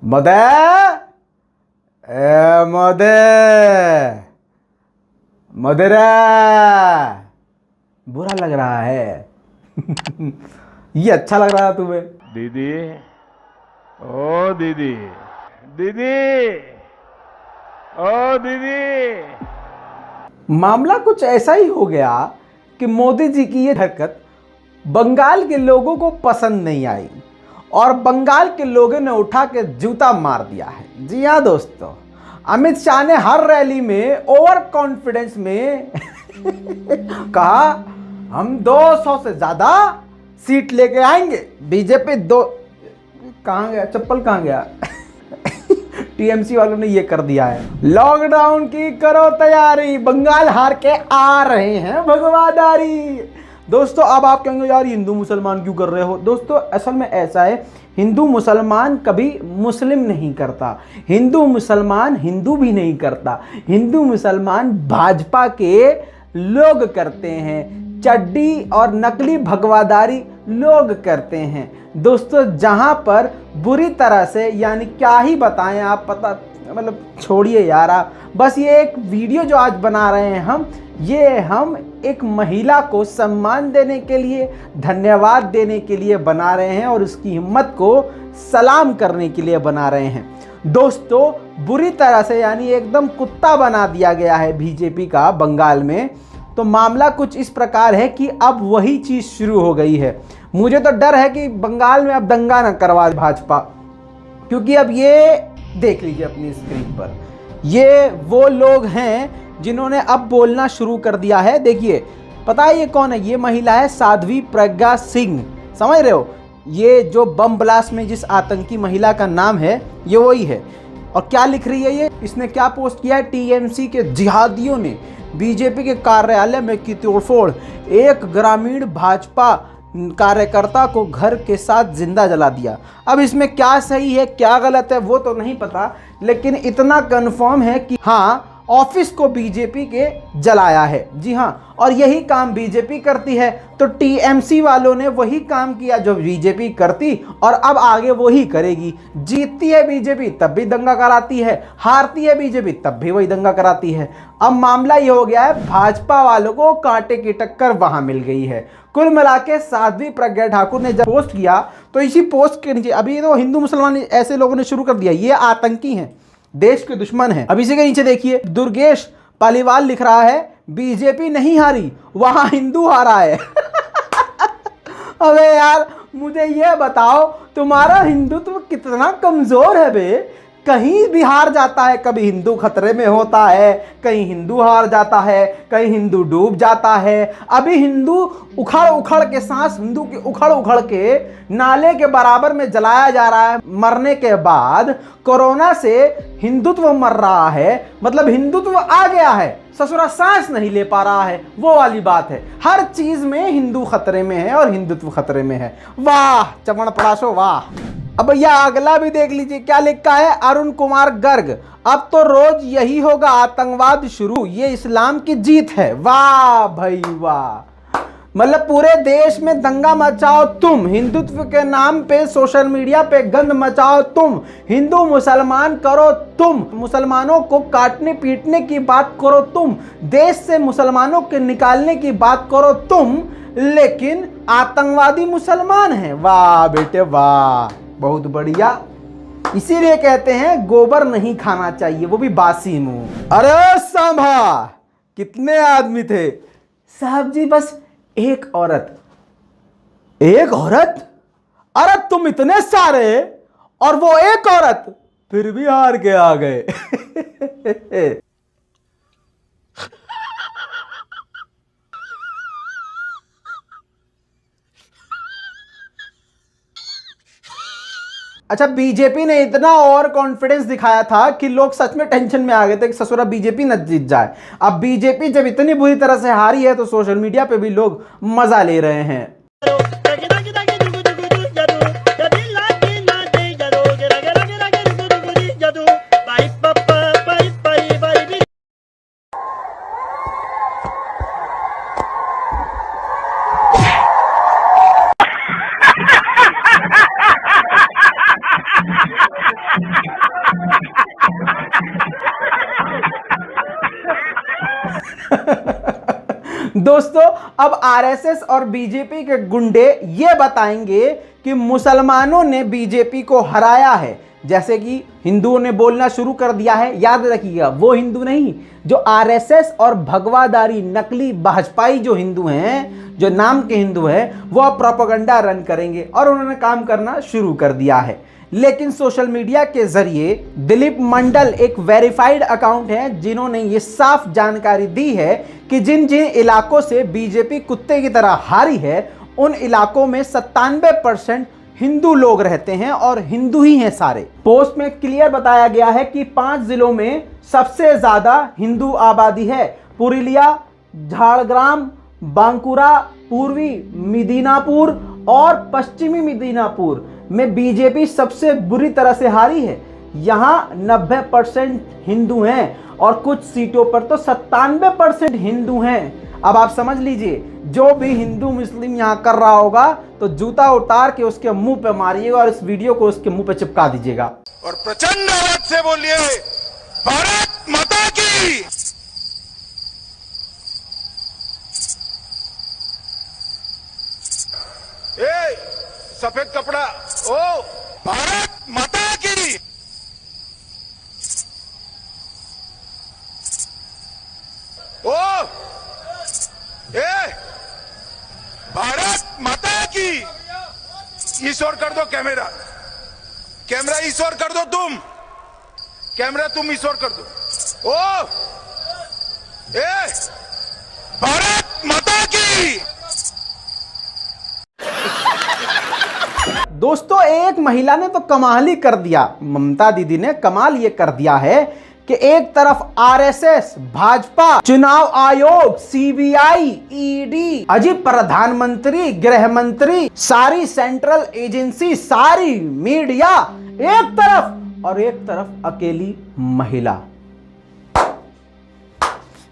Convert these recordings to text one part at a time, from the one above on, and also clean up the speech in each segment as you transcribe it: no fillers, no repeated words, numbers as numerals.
मोदे, ए मोदे, मोदेरा, बुरा लग रहा है। ये अच्छा लग रहा है तुम्हें? दीदी, ओ दीदी, दीदी, ओ दीदी। मामला कुछ ऐसा ही हो गया कि मोदी जी की ये हरकत बंगाल के लोगों को पसंद नहीं आई और बंगाल के लोगों ने उठा के जूता मार दिया है। जी हाँ दोस्तों, अमित शाह ने हर रैली में ओवर कॉन्फिडेंस में कहा हम 200 से ज्यादा सीट लेके आएंगे। बीजेपी दो, कहां गया चप्पल, कहां गया? टीएमसी वालों ने ये कर दिया है। लॉकडाउन की करो तैयारी, बंगाल हार के आ रहे हैं भगवादारी। दोस्तों अब आप कहेंगे यार हिंदू मुसलमान क्यों कर रहे हो? दोस्तों असल में ऐसा है, हिंदू मुसलमान कभी मुस्लिम नहीं करता, हिंदू मुसलमान हिंदू भी नहीं करता, हिंदू मुसलमान भाजपा के लोग करते हैं, चड्डी और नकली भगवादारी लोग करते हैं। दोस्तों जहां पर बुरी तरह से, यानी क्या ही बताएं आप, पता मतलब छोड़िए यार आप, बस ये एक वीडियो जो आज बना रहे हैं हम एक महिला को सम्मान देने के लिए, धन्यवाद देने के लिए बना रहे हैं और उसकी हिम्मत को सलाम करने के लिए बना रहे हैं। दोस्तों बुरी तरह से यानी एकदम कुत्ता बना दिया गया है बीजेपी का बंगाल में। तो मामला कुछ इस प्रकार है कि अब वही चीज शुरू हो गई है। मुझे तो डर है कि बंगाल में अब दंगा न करवा भाजपा, क्योंकि अब ये देख लीजिए अपनी स्क्रीन पर, ये वो लोग हैं जिन्होंने अब बोलना शुरू कर दिया है। देखिए पता है ये कौन है? ये महिला है साध्वी प्रज्ञा सिंह, समझ रहे हो? ये जो बम ब्लास्ट में जिस आतंकी महिला का नाम है ये वही है। और क्या लिख रही है ये, इसने क्या पोस्ट किया है? टीएमसी के जिहादियों ने बीजेपी के कार्यालय में की तोड़फोड़, एक ग्रामीण भाजपा कार्यकर्ता को घर के साथ जिंदा जला दिया। अब इसमें क्या सही है क्या गलत है वो तो नहीं पता, लेकिन इतना कंफर्म है कि हाँ ऑफिस को बीजेपी के जलाया है। जी हाँ, और यही काम बीजेपी करती है। तो टीएमसी वालों ने वही काम किया जो बीजेपी करती और अब आगे वही करेगी। जीतती है बीजेपी तब भी दंगा कराती है, हारती है बीजेपी तब भी वही दंगा कराती है। अब मामला ये हो गया है, भाजपा वालों को कांटे की टक्कर वहां मिल गई है। कुल मिला के साध्वी प्रज्ञा ठाकुर ने जब पोस्ट किया तो इसी पोस्ट के नीचे, अभी तो हिंदू मुसलमान ऐसे लोगों ने शुरू कर दिया, ये आतंकी हैं, देश के दुश्मन हैं। अब इसी के नीचे देखिए दुर्गेश पालीवाल लिख रहा है बीजेपी नहीं हारी, वहां हिंदू हारा है। अबे यार मुझे ये बताओ तुम्हारा हिंदुत्व कितना कमजोर है बे? कहीं भी हार जाता है, कभी हिंदू खतरे में होता है, कहीं हिंदू हार जाता है, कहीं हिंदू डूब जाता है। अभी हिंदू उखड़ उखड़ के सांस, हिंदू के उखड़ उखड़ के नाले के बराबर में जलाया जा रहा है। मरने के बाद कोरोना से हिंदुत्व मर रहा है, मतलब हिंदुत्व आ गया है, ससुरा सांस नहीं ले पा रहा है, वो वाली बात है। हर चीज में हिंदू खतरे में है और हिंदुत्व खतरे में है। वाह चमन पड़ाशो वाह। अब भैया अगला भी देख लीजिए क्या लिखा है, अरुण कुमार गर्ग, अब तो रोज यही होगा आतंकवाद शुरू, ये इस्लाम की जीत है। वाह भाई वाह, मतलब पूरे देश में दंगा मचाओ तुम, हिंदुत्व के नाम पे सोशल मीडिया पे गंद मचाओ तुम, हिंदू मुसलमान करो तुम, मुसलमानों को काटने पीटने की बात करो तुम, देश से मुसलमानों के निकालने की बात करो तुम, लेकिन आतंकवादी मुसलमान हैं। वाह बेटे वाह, बहुत बढ़िया। इसीलिए कहते हैं गोबर नहीं खाना चाहिए, वो भी बासी मुंह। अरे सांभा कितने आदमी थे? साहब जी बस एक औरत। एक औरत? अरे तुम इतने सारे और वो एक औरत, फिर भी हार के आ गए। अच्छा बीजेपी ने इतना और कॉन्फिडेंस दिखाया था कि लोग सच में टेंशन में आ गए थे कि ससुरा बीजेपी न जीत जाए। अब बीजेपी जब इतनी बुरी तरह से हारी है तो सोशल मीडिया पे भी लोग मजा ले रहे हैं। दोस्तों अब आरएसएस और बीजेपी के गुंडे ये बताएंगे कि मुसलमानों ने बीजेपी को हराया है, जैसे कि हिंदुओं ने बोलना शुरू कर दिया है। याद रखिएगा, वो हिंदू नहीं, जो आरएसएस और भगवादारी नकली भाजपाई जो हिंदू हैं, जो नाम के हिंदू हैं, वो अब प्रोपेगेंडा रन करेंगे और उन्होंने काम करना शुरू कर दिया है। लेकिन सोशल मीडिया के जरिए दिलीप मंडल एक वेरीफाइड अकाउंट है, जिन्होंने ये साफ जानकारी दी है कि जिन जिन इलाकों से बीजेपी कुत्ते की तरह हारी है, उन इलाकों में 97% हिंदू लोग रहते हैं और हिंदू ही हैं सारे। पोस्ट में क्लियर बताया गया है कि 5 जिलों में सबसे ज्यादा हिंदू आबादी है। पुरुलिया, झारग्राम, बांकुरा, पूर्वी मिदनापुर और पश्चिमी मिदनापुर में बीजेपी सबसे बुरी तरह से हारी है। यहां 90% हिंदू हैं और कुछ सीटों पर तो 97% हिंदू हैं। अब आप समझ लीजिए, जो भी हिंदू मुस्लिम यहां कर रहा होगा तो जूता उतार के उसके मुंह पे मारिएगा और इस वीडियो को उसके मुंह पे चिपका दीजिएगा और प्रचंड आवाज से बोलिए, भारत माता की। ए सफेद कपड़ा, ओ भारत माता की। ओ ए भारत माता की। ईश्वर कर दो कैमरा, कैमरा ईश्वर कर दो, तुम कैमरा तुम ईश्वर कर दो। ओ ए भारत माता की। दोस्तों एक महिला ने तो कमाल ही कर दिया, ममता दीदी ने कमाल ये कर दिया है कि एक तरफ आरएसएस, भाजपा, चुनाव आयोग, सीबीआई, ईडी, अजीब प्रधानमंत्री, गृह मंत्री, सारी सेंट्रल एजेंसी, सारी मीडिया एक तरफ और एक तरफ अकेली महिला।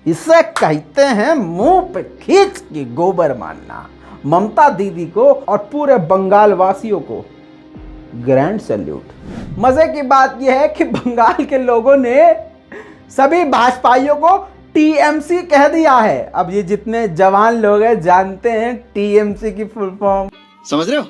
इसे कहते हैं मुंह पे खींच के गोबर मारना। ममता दीदी को और पूरे बंगाल वासियों को ग्रैंड सैल्यूट। मजे की बात यह है कि बंगाल के लोगों ने सभी भाजपाइयों को टीएमसी कह दिया है। अब ये जितने जवान लोग हैं जानते हैं टीएमसी की फुल फॉर्म। समझ रहे हो?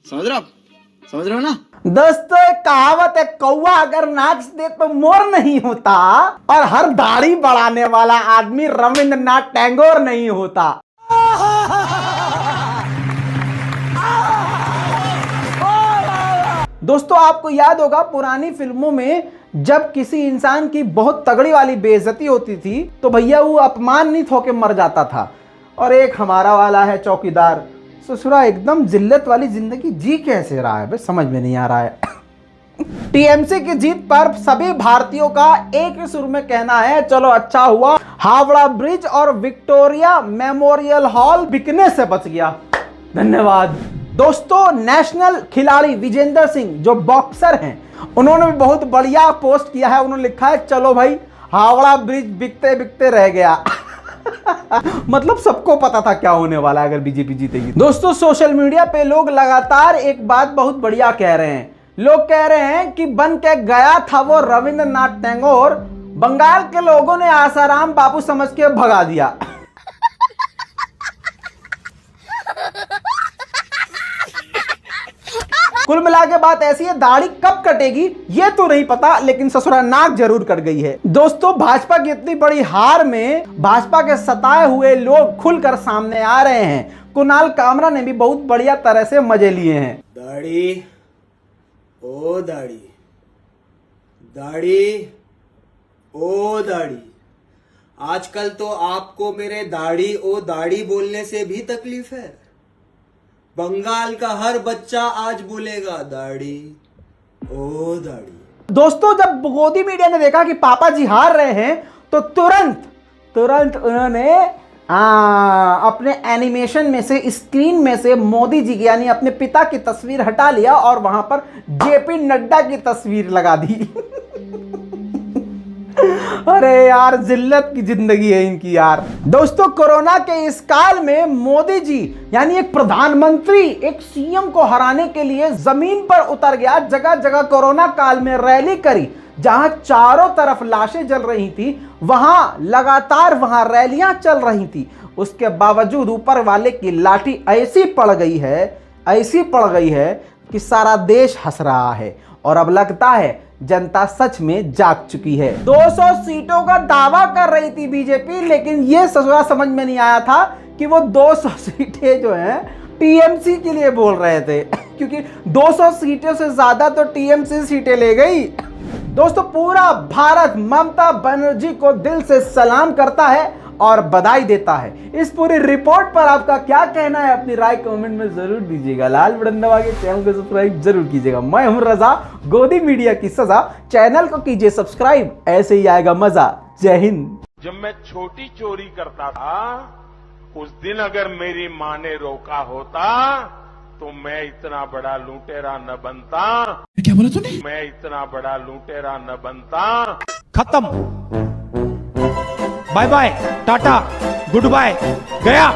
समझ रहे हो? समझ रहे हो ना? दोस्तों एक कहावत है, कौवा अगर नाच दे तो मोर नहीं होता, और हर दाढ़ी बढ़ाने वाला आदमी रविंद्रनाथ टैगोर नहीं होता। दोस्तों आपको याद होगा पुरानी फिल्मों में जब किसी इंसान की बहुत तगड़ी वाली बेइज्जती होती थी तो भैया वो अपमानित होकर मर जाता था। और एक हमारा वाला है चौकीदार, ससुरा एकदम जिल्लत वाली जिंदगी जी कैसे रहा है, समझ में नहीं आ रहा है। टीएमसी की जीत पर सभी भारतीयों का एक ही सुर में कहना है, चलो अच्छा हुआ हावड़ा ब्रिज और विक्टोरिया मेमोरियल हॉल बिकने से बच गया, धन्यवाद। दोस्तों नेशनल खिलाड़ी विजेंदर सिंह जो बॉक्सर हैं, उन्होंने भी बहुत बढ़िया पोस्ट किया है। उन्होंने लिखा है, चलो भाई हावड़ा ब्रिज बिकते बिकते रह गया। मतलब सबको पता था क्या होने वाला है अगर बीजेपी जीतेगी। दोस्तों सोशल मीडिया पे लोग लगातार एक बात बहुत बढ़िया कह रहे हैं। लोग कह रहे हैं कि बन के गया था वो रविंद्रनाथ टैगोर, बंगाल के लोगों ने आसाराम बापू समझ के भगा दिया। कुल मिला के बात ऐसी है, दाढ़ी कब कटेगी ये तो नहीं पता, लेकिन ससुरा नाक जरूर कट गई है। दोस्तों भाजपा की इतनी बड़ी हार में भाजपा के सताए हुए लोग खुलकर सामने आ रहे हैं। कुणाल कामरा ने भी बहुत बढ़िया तरह से मजे लिए हैं। दाढ़ी ओ दाढ़ी, दाढ़ी ओ दाढ़ी, आजकल तो आपको मेरे दाढ़ी ओ दाढ़ी बोलने से भी तकलीफ है। बंगाल का हर बच्चा आज बोलेगा दाढ़ी ओ दाढ़ी। दोस्तों जब मोदी मीडिया ने देखा कि पापा जी हार रहे हैं तो तुरंत उन्होंने अपने एनिमेशन में से, स्क्रीन में से मोदी जी की यानी अपने पिता की तस्वीर हटा लिया और वहां पर जेपी नड्डा की तस्वीर लगा दी। अरे यार जिल्लत की जिंदगी है इनकी यार। दोस्तों कोरोना के इस काल में मोदी जी यानी एक प्रधानमंत्री एक सीएम को हराने के लिए जमीन पर उतर गया, जगह जगह कोरोना काल में रैली करी, जहां चारों तरफ लाशें जल रही थी, वहां लगातार वहां रैलियां चल रही थी, उसके बावजूद ऊपर वाले की लाठी ऐसी पड़ गई है कि सारा देश हंस रहा है। और अब लगता है जनता सच में जाग चुकी है। 200 सीटों का दावा कर रही थी बीजेपी, लेकिन यह समझ में नहीं आया था कि वो 200 सीटें जो हैं टीएमसी के लिए बोल रहे थे क्योंकि 200 सीटों से ज्यादा तो टीएमसी सीटें ले गई। दोस्तों, पूरा भारत ममता बनर्जी को दिल से सलाम करता है और बधाई देता है। इस पूरी रिपोर्ट पर आपका क्या कहना है, अपनी राय कमेंट में जरूर दीजिएगा। लाल बटन दबा के चैनल को सब्सक्राइब जरूर कीजिएगा। मैं हूं रजा, गोदी मीडिया की सजा। चैनल को कीजिए सब्सक्राइब, ऐसे ही आएगा मजा। जय हिंद। जब मैं छोटी चोरी करता था, उस दिन अगर मेरी मां ने रोका होता तो मैं इतना बड़ा लुटेरा न बनता। क्या बोला तूने? मैं इतना बड़ा लुटेरा न बनता। खत्म। Bye bye, tata, goodbye, गया।